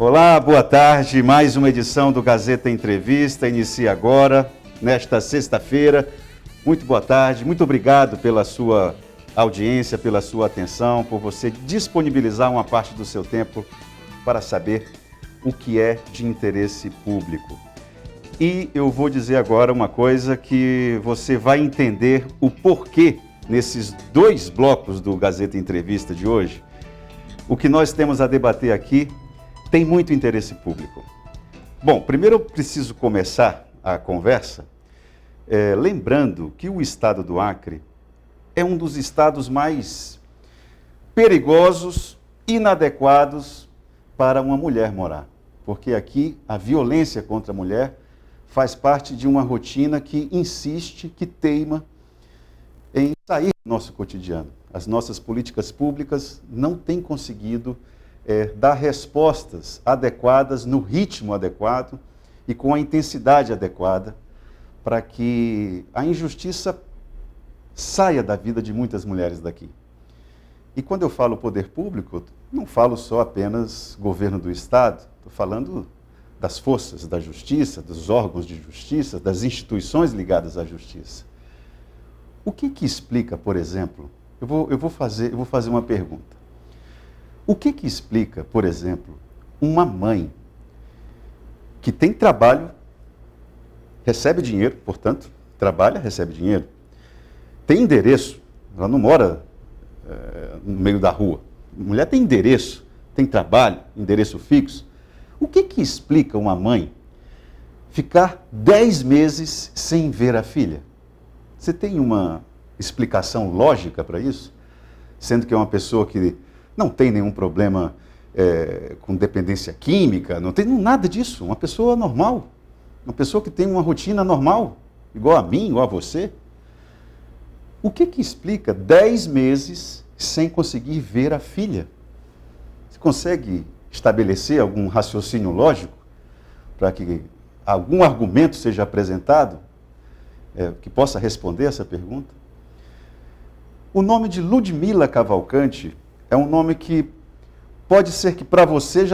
Olá, boa tarde. Mais uma edição do Gazeta Entrevista. Inicia agora, nesta sexta-feira. Muito boa tarde. Muito obrigado pela sua audiência, pela sua atenção, por você disponibilizar uma parte do seu tempo para saber o que é de interesse público. E eu vou dizer agora uma coisa que você vai entender o porquê nesses dois blocos do Gazeta Entrevista de hoje. O que nós temos a debater aqui tem muito interesse público. Bom, primeiro eu preciso começar a conversa lembrando que o estado do Acre é um dos estados mais perigosos, inadequados para uma mulher morar. Porque aqui a violência contra a mulher faz parte de uma rotina que insiste, que teima em sair do nosso cotidiano. As nossas políticas públicas não têm conseguido dar respostas adequadas, no ritmo adequado e com a intensidade adequada para que a injustiça saia da vida de muitas mulheres daqui. E quando eu falo poder público, não falo só apenas governo do Estado, estou falando das forças da justiça, dos órgãos de justiça, das instituições ligadas à justiça. O que explica, por exemplo, eu vou fazer uma pergunta. O que explica, por exemplo, uma mãe que tem trabalho, recebe dinheiro, portanto, trabalha, recebe dinheiro, tem endereço, ela não mora no meio da rua, a mulher tem endereço, tem trabalho, endereço fixo. O que explica uma mãe ficar 10 meses sem ver a filha? Você tem uma explicação lógica para isso? Sendo que é uma pessoa que não tem nenhum problema com dependência química, não tem nada disso, uma pessoa normal, uma pessoa que tem uma rotina normal, igual a mim, igual a você. O que explica 10 meses sem conseguir ver a filha? Você consegue estabelecer algum raciocínio lógico para que algum argumento seja apresentado que possa responder essa pergunta? O nome de Ludmila Cavalcante é um nome que pode ser que para você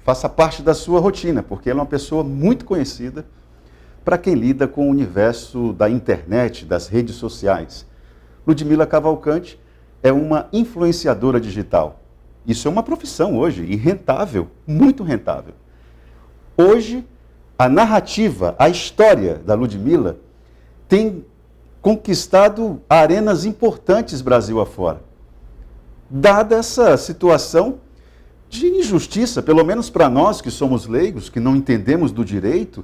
faça parte da sua rotina, porque ela é uma pessoa muito conhecida para quem lida com o universo da internet, das redes sociais. Ludmila Cavalcante é uma influenciadora digital. Isso é uma profissão hoje, e rentável, muito rentável. Hoje, a narrativa, a história da Ludmila tem conquistado arenas importantes Brasil afora. Dada essa situação de injustiça, pelo menos para nós que somos leigos, que não entendemos do direito,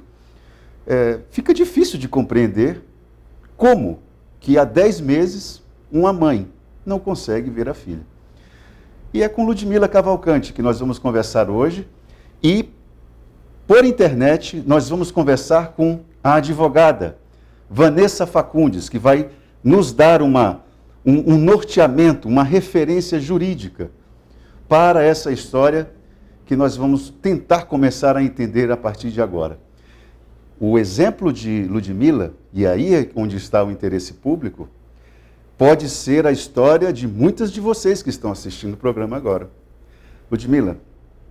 fica difícil de compreender como que há 10 meses uma mãe não consegue ver a filha. E é com Ludmila Cavalcante que nós vamos conversar hoje e, por internet, nós vamos conversar com a advogada Vanessa Facundes, que vai nos dar um norteamento, uma referência jurídica para essa história que nós vamos tentar começar a entender a partir de agora. O exemplo de Ludmila, e aí é onde está o interesse público, pode ser a história de muitas de vocês que estão assistindo o programa agora. Ludmila,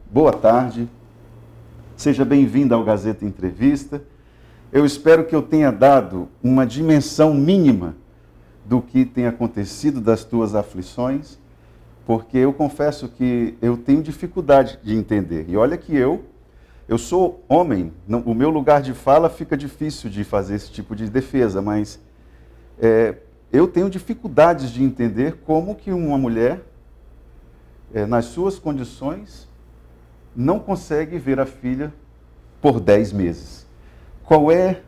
boa tarde. Seja bem-vinda ao Gazeta Entrevista. Eu espero que eu tenha dado uma dimensão mínima do que tem acontecido, das tuas aflições, porque eu confesso que eu tenho dificuldade de entender. E olha que eu sou homem, o meu lugar de fala fica difícil de fazer esse tipo de defesa, mas eu tenho dificuldades de entender como que uma mulher, nas suas condições, não consegue ver a filha por 10 meses. Qual é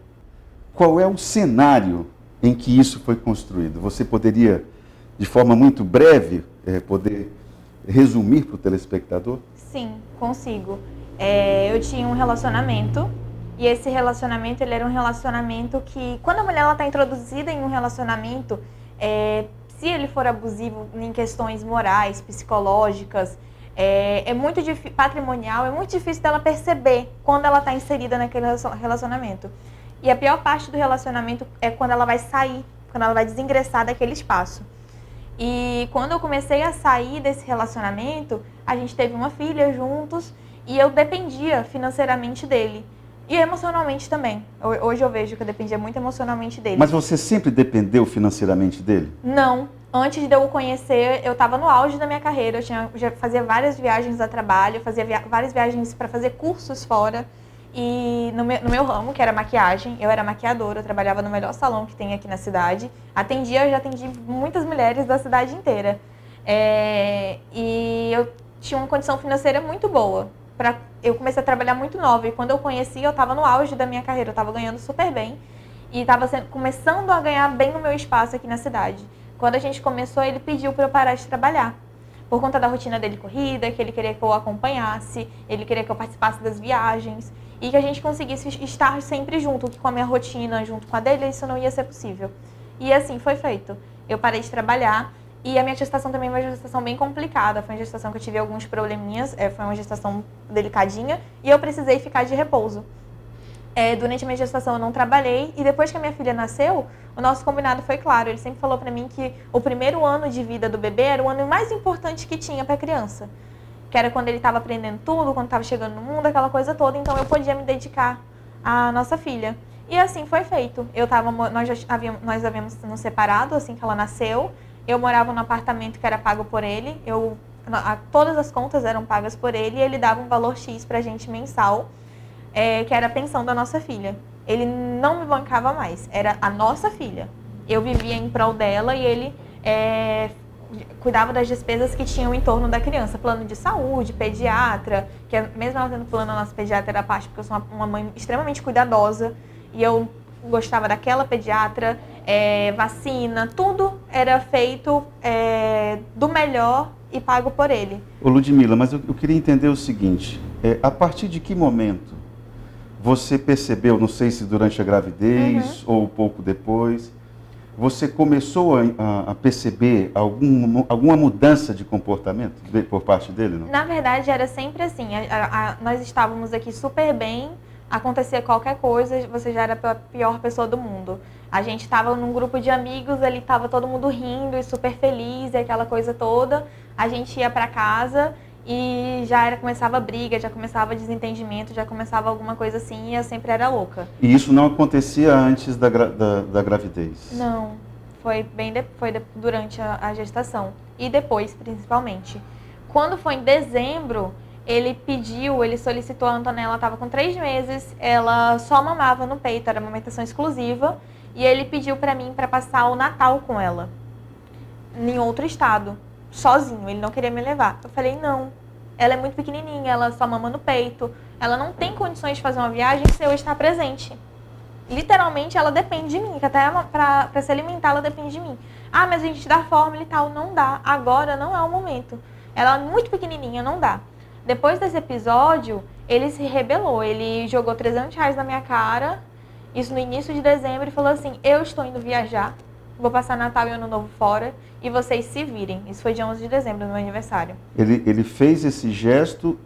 o cenário em que isso foi construído? Você poderia, de forma muito breve, poder resumir para o telespectador? Sim, consigo. Eu tinha um relacionamento, e esse relacionamento ele era um relacionamento que, quando a mulher está introduzida em um relacionamento, se ele for abusivo em questões morais, psicológicas, muito difícil, patrimonial, é muito difícil dela perceber quando ela está inserida naquele relacionamento. E a pior parte do relacionamento é quando ela vai sair, quando ela vai desingressar daquele espaço. E quando eu comecei a sair desse relacionamento, a gente teve uma filha juntos E eu dependia financeiramente dele. E emocionalmente também. Hoje eu vejo que eu dependia muito emocionalmente dele. Mas você sempre dependeu financeiramente dele? Não. Antes de eu o conhecer, eu estava no auge da minha carreira. Já fazia várias viagens a trabalho, fazia várias viagens para fazer cursos fora. E no meu ramo, que era maquiagem, eu era maquiadora, eu trabalhava no melhor salão que tem aqui na cidade. Eu já atendi muitas mulheres da cidade inteira. E eu tinha uma condição financeira muito boa. Eu comecei a trabalhar muito nova e quando eu conheci, eu estava no auge da minha carreira, eu estava ganhando super bem e estava começando a ganhar bem o meu espaço aqui na cidade. Quando a gente começou, ele pediu para eu parar de trabalhar, por conta da rotina dele corrida, que ele queria que eu acompanhasse, ele queria que eu participasse das viagens e que a gente conseguisse estar sempre junto, que com a minha rotina, junto com a dele, isso não ia ser possível. E assim foi feito. Eu parei de trabalhar. E a minha gestação também foi uma gestação bem complicada. Foi uma gestação que eu tive alguns probleminhas, foi uma gestação delicadinha e eu precisei ficar de repouso. Durante a minha gestação eu não trabalhei e depois que a minha filha nasceu, o nosso combinado foi claro. Ele sempre falou pra mim que o primeiro ano de vida do bebê era o ano mais importante que tinha pra criança. Que era quando ele estava aprendendo tudo, quando estava chegando no mundo, aquela coisa toda. Então eu podia me dedicar à nossa filha. E assim foi feito. Nós havíamos nos separado assim que ela nasceu. Eu morava num apartamento que era pago por ele, todas as contas eram pagas por ele e ele dava um valor X pra gente mensal, que era a pensão da nossa filha. Ele não me bancava mais, era a nossa filha. Eu vivia em prol dela e ele cuidava das despesas que tinham em torno da criança, plano de saúde, pediatra, que mesmo ela tendo plano, a nossa pediatra era a parte, porque eu sou uma mãe extremamente cuidadosa e eu gostava daquela pediatra, vacina, tudo era feito do melhor e pago por ele. Ô Ludmila, mas eu queria entender o seguinte, a partir de que momento você percebeu, não sei se durante a gravidez ou pouco depois, você começou a perceber alguma mudança de comportamento por parte dele? Não? Na verdade era sempre assim, nós estávamos aqui super bem, acontecia qualquer coisa, você já era a pior pessoa do mundo. A gente estava num grupo de amigos, ali estava todo mundo rindo e super feliz e aquela coisa toda. A gente ia para casa e começava briga, já começava desentendimento, já começava alguma coisa assim e eu sempre era louca. E isso não acontecia antes da gravidez? Não, foi durante a gestação e depois principalmente. Quando foi em dezembro, ele solicitou, a Antonella estava com 3 meses, ela só mamava no peito, era amamentação exclusiva, e ele pediu para mim para passar o Natal com ela, em outro estado, sozinho, ele não queria me levar. Eu falei, não, ela é muito pequenininha, ela só mama no peito, ela não tem condições de fazer uma viagem se eu estar presente. Literalmente, ela depende de mim, que até para se alimentar, ela depende de mim. Ah, mas a gente dá fórmula e tal, não dá, agora não é o momento. Ela é muito pequenininha, não dá. Depois desse episódio, ele se rebelou, ele jogou R$300 na minha cara, isso no início de dezembro, e falou assim, eu estou indo viajar, vou passar Natal e Ano Novo fora, e vocês se virem. Isso foi dia 11 de dezembro, no meu aniversário. Ele fez esse gesto,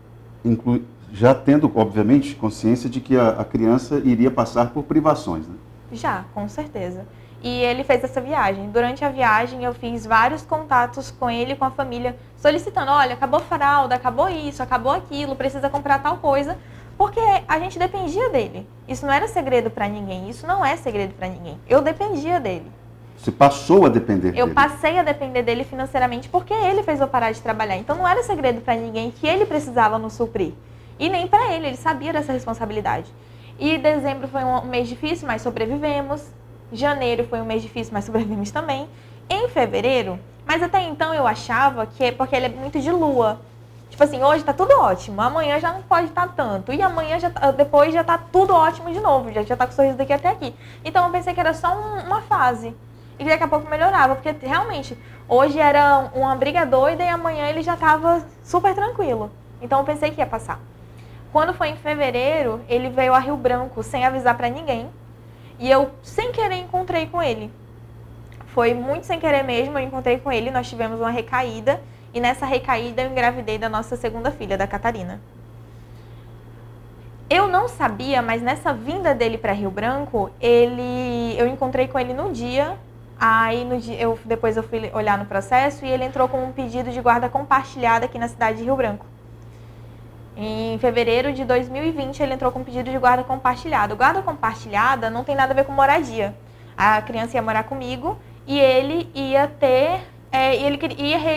já tendo, obviamente, consciência de que a criança iria passar por privações, né? Já, com certeza. E ele fez essa viagem. Durante a viagem, eu fiz vários contatos com ele e com a família, solicitando, olha, acabou a fralda, acabou isso, acabou aquilo, precisa comprar tal coisa, porque a gente dependia dele. Isso não era segredo pra ninguém, isso não é segredo pra ninguém. Eu dependia dele. Você passou a depender dele? Eu passei a depender dele financeiramente porque ele fez eu parar de trabalhar. Então não era segredo pra ninguém que ele precisava nos suprir. E nem pra ele sabia dessa responsabilidade. E dezembro foi um mês difícil, mas sobrevivemos. Janeiro foi um mês difícil, mas sobrevivemos também. Em fevereiro, mas até então eu achava que porque ele é muito de lua. Tipo assim, hoje tá tudo ótimo, amanhã já não pode estar tanto. E amanhã, depois já tá tudo ótimo de novo, já tá com sorriso daqui até aqui. Então eu pensei que era só uma fase. E que daqui a pouco melhorava, porque realmente, hoje era uma briga doida e amanhã ele já tava super tranquilo. Então eu pensei que ia passar. Quando foi em fevereiro, ele veio a Rio Branco sem avisar pra ninguém. E eu, sem querer, encontrei com ele. Foi muito sem querer mesmo, eu encontrei com ele, nós tivemos uma recaída. E nessa recaída eu engravidei da nossa segunda filha, da Catarina. Eu não sabia, mas nessa vinda dele para Rio Branco, eu encontrei com ele no dia. Aí depois eu fui olhar no processo e ele entrou com um pedido de guarda compartilhada aqui na cidade de Rio Branco. Em fevereiro de 2020, ele entrou com um pedido de guarda compartilhada. O guarda compartilhada não tem nada a ver com moradia. A criança ia morar comigo e ele ia ter...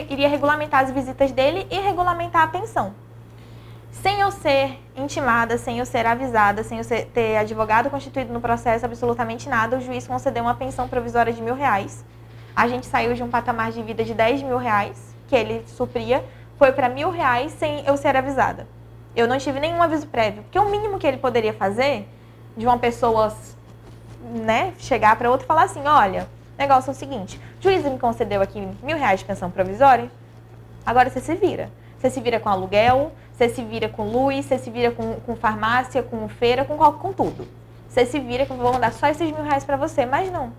iria regulamentar as visitas dele e regulamentar a pensão. Sem eu ser intimada, sem eu ser avisada, sem eu ter advogado constituído no processo, absolutamente nada, o juiz concedeu uma pensão provisória de R$1.000. A gente saiu de um patamar de vida de R$10.000, que ele supria, foi para R$1.000 sem eu ser avisada. Eu não tive nenhum aviso prévio, porque o mínimo que ele poderia fazer, de uma pessoa, né, chegar para outra e falar assim, olha, o negócio é o seguinte, o juiz me concedeu aqui R$1.000 de pensão provisória, agora você se vira. Você se vira com aluguel, você se vira com luz, você se vira com farmácia, com feira, com tudo. Você se vira que eu vou mandar só esses R$1.000 para você, mas não.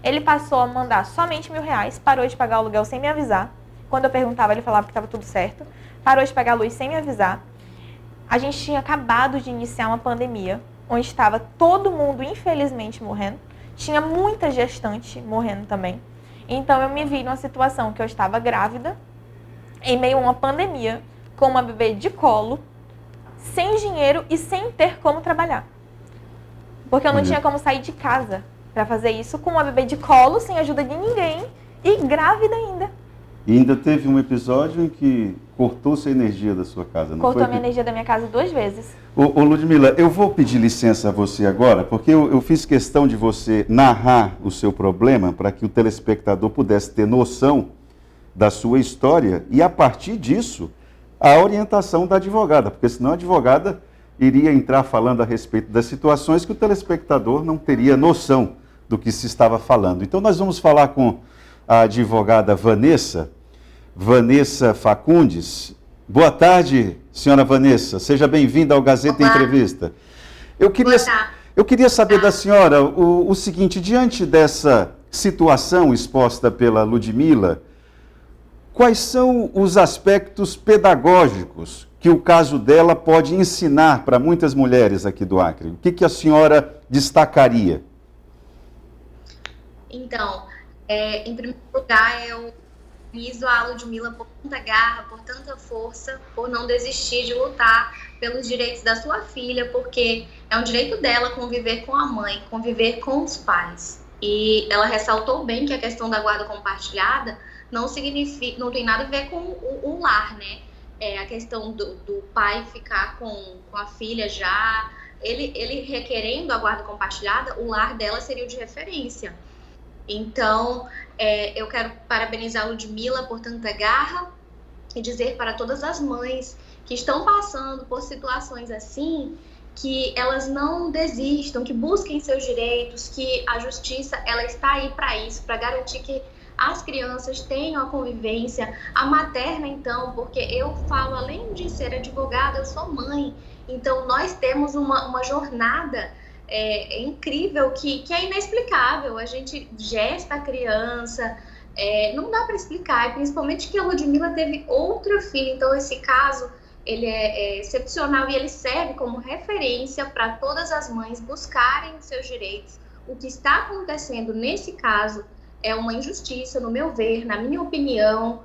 Ele passou a mandar somente R$1.000, parou de pagar o aluguel sem me avisar. Quando eu perguntava, ele falava que estava tudo certo. Parou de pagar a luz sem me avisar. A gente tinha acabado de iniciar uma pandemia, onde estava todo mundo, infelizmente, morrendo. Tinha muita gestante morrendo também. Então, eu me vi numa situação que eu estava grávida, em meio a uma pandemia, com uma bebê de colo, sem dinheiro e sem ter como trabalhar. Porque eu não tinha como sair de casa para fazer isso, com uma bebê de colo, sem ajuda de ninguém e grávida ainda. E ainda teve um episódio em que cortou-se a energia da sua casa, não foi? Cortou a minha energia da minha casa 2 vezes. Ô Ludmila, eu vou pedir licença a você agora, porque eu fiz questão de você narrar o seu problema para que o telespectador pudesse ter noção da sua história e, a partir disso, a orientação da advogada, porque senão a advogada iria entrar falando a respeito das situações que o telespectador não teria noção do que se estava falando. Então, nós vamos falar com a advogada Vanessa Facundes. Boa tarde, senhora Vanessa. Seja bem-vinda ao Gazeta Entrevista. Eu queria saber da senhora o seguinte, diante dessa situação exposta pela Ludmila, quais são os aspectos pedagógicos que o caso dela pode ensinar para muitas mulheres aqui do Acre? O que a senhora destacaria? Então, em primeiro lugar, eu parabenizo a Ludmila por tanta garra, por tanta força, por não desistir de lutar pelos direitos da sua filha, porque é um direito dela conviver com a mãe, conviver com os pais. E ela ressaltou bem que a questão da guarda compartilhada não tem nada a ver com o lar, né? A questão do pai ficar com a filha já, ele requerendo a guarda compartilhada, o lar dela seria o de referência. Então, eu quero parabenizar a Ludmila por tanta garra e dizer para todas as mães que estão passando por situações assim, que elas não desistam, que busquem seus direitos, que a justiça ela está aí para isso, para garantir que as crianças tenham a convivência, a materna então, porque eu falo, além de ser advogada, eu sou mãe, então nós temos uma jornada incrível que é inexplicável. A gente gesta a criança, não dá para explicar, e principalmente que a Ludmila teve outra filha, então esse caso ele é excepcional e ele serve como referência para todas as mães buscarem seus direitos. O que está acontecendo nesse caso é uma injustiça, no meu ver, na minha opinião.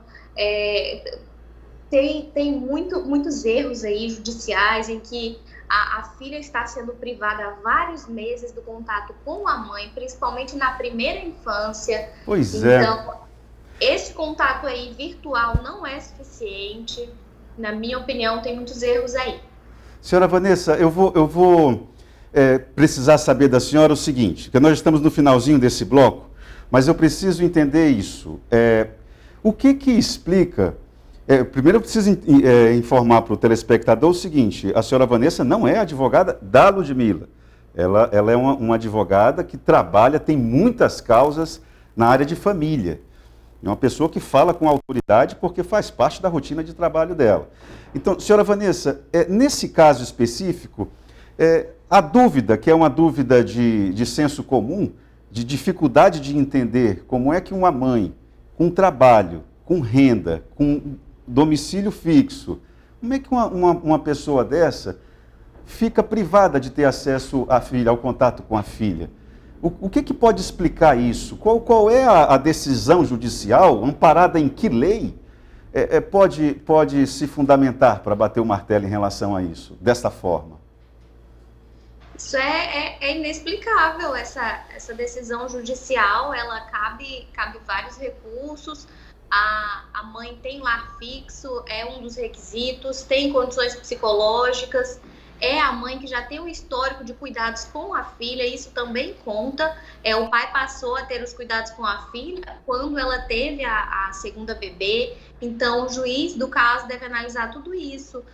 Tem muitos erros aí judiciais em que a filha está sendo privada há vários meses do contato com a mãe, principalmente na primeira infância. Pois é. Então, esse contato aí virtual não é suficiente. Na minha opinião, tem muitos erros aí. Senhora Vanessa, eu vou precisar saber da senhora o seguinte, que nós estamos no finalzinho desse bloco, mas eu preciso entender isso. O que explica... primeiro eu preciso informar para o telespectador o seguinte, a senhora Vanessa não é advogada da Ludmila. Ela é uma advogada que trabalha, tem muitas causas na área de família. É uma pessoa que fala com autoridade porque faz parte da rotina de trabalho dela. Então, senhora Vanessa, nesse caso específico, a dúvida, que é uma dúvida de senso comum, de dificuldade de entender como é que uma mãe com trabalho, com renda, com domicílio fixo, como é que uma pessoa dessa fica privada de ter acesso à filha, ao contato com a filha? O que pode explicar isso? Qual é a decisão judicial, amparada em que lei, pode se fundamentar para bater o martelo em relação a isso, dessa forma? Isso é inexplicável, essa decisão judicial, ela cabe vários recursos, a mãe tem lar fixo, é um dos requisitos, tem condições psicológicas, é a mãe que já tem um histórico de cuidados com a filha, isso também conta, o pai passou a ter os cuidados com a filha quando ela teve a segunda bebê, então o juiz do caso deve analisar tudo isso.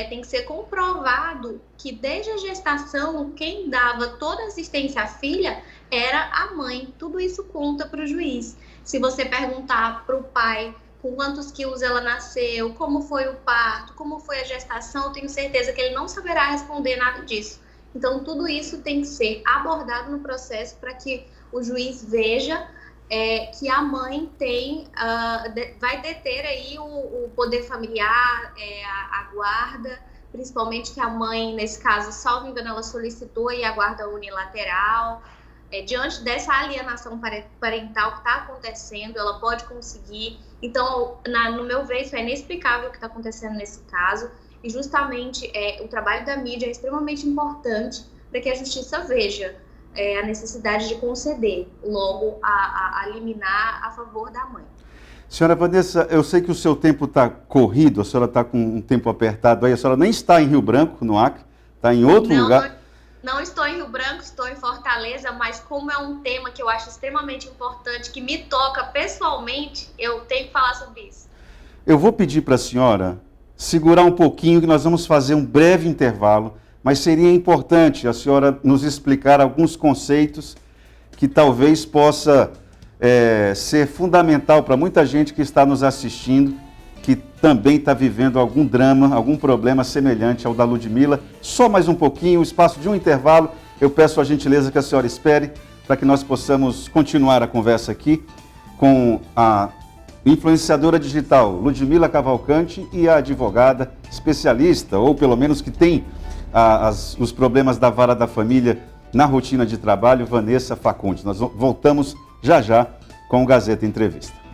Tem que ser comprovado que desde a gestação, quem dava toda a assistência à filha era a mãe. Tudo isso conta para o juiz. Se você perguntar para o pai com quantos quilos ela nasceu, como foi o parto, como foi a gestação, eu tenho certeza que ele não saberá responder nada disso. Então, tudo isso tem que ser abordado no processo para que o juiz veja que a mãe vai deter aí o poder familiar, a guarda, principalmente que a mãe, nesse caso, salvo engano, ela solicitou aí a guarda unilateral. Diante dessa alienação parental que está acontecendo, ela pode conseguir. Então, no meu ver, isso é inexplicável o que está acontecendo nesse caso. E justamente o trabalho da mídia é extremamente importante para que a justiça veja a necessidade de conceder logo a liminar a favor da mãe. Senhora Vanessa, eu sei que o seu tempo está corrido, a senhora está com um tempo apertado aí, a senhora nem está em Rio Branco, no Acre, está em outro lugar. Não estou em Rio Branco, estou em Fortaleza, mas como é um tema que eu acho extremamente importante, que me toca pessoalmente, eu tenho que falar sobre isso. Eu vou pedir para a senhora segurar um pouquinho, que nós vamos fazer um breve intervalo, mas seria importante a senhora nos explicar alguns conceitos que talvez possa ser fundamental para muita gente que está nos assistindo, que também está vivendo algum drama, algum problema semelhante ao da Ludmila. Só mais um pouquinho, o espaço de um intervalo. Eu peço a gentileza que a senhora espere para que nós possamos continuar a conversa aqui com a influenciadora digital Ludmila Cavalcante e a advogada especialista, ou pelo menos que tem os problemas da vara da família na rotina de trabalho, Vanessa Facondes. Nós voltamos já com o Gazeta Entrevista.